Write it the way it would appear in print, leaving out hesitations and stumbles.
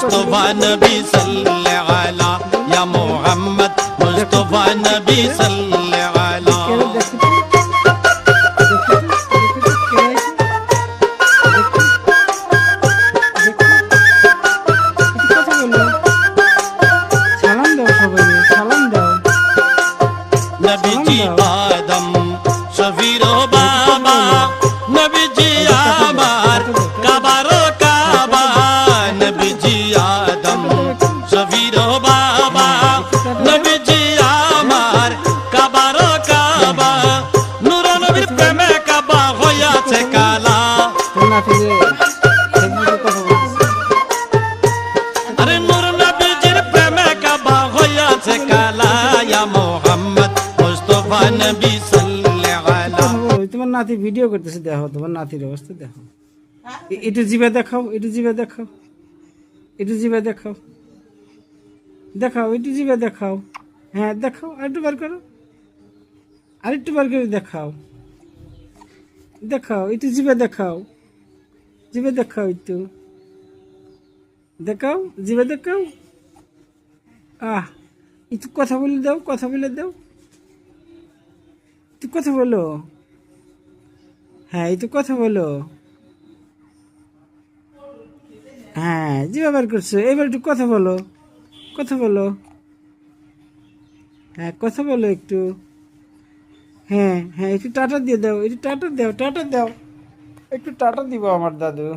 मुस्तफा नबी सल्ले अला या मोहम्मद मुस्तफा नबी सल्ले अला नबी जी आदम शफीरो बाबा नबी जी आमार काबारो काबा नबी जी आदम शफीरो बाबा नबी जी आमार काबारो काबा नूर नबीर प्रेमे काबा হইয়াছে কালা আরে নূর নবীজির প্রেমে কাবা হইয়াছে কালা ইয়া মোহাম্মদ মুস্তাফা নবী সাল্লাল্লাহু আলাইহি তোমার নাতি ভিডিও করতেছে, দেখো তোমার নাতির অবস্থা দেখো। একটু জিভে দেখাও, একটু জিভে দেখাও, একটু জিভে দেখাও, দেখাও একটু জিভে দেখাও। হ্যাঁ দেখাও, আরেকটু বার করো, আরেকটু বার করে দেখাও, দেখাও একটু জিভে দেখাও, জিভে দেখাও, একটু দেখাও, জিভে দেখাও। একটু কথা বলে দাও, কথা বলে দাও, একটু কথা বলো। হ্যাঁ একটু কথা বলো। হ্যাঁ জি ব্যবহার করছো, এবার একটু কথা বলো, কথা বলো। হ্যাঁ কথা বলো একটু। হ্যাঁ হ্যাঁ একটু টাটা দিয়ে দাও, একটু টাটা দাও, টাটা দাও, একটু টাটা দিব আমার দাদু।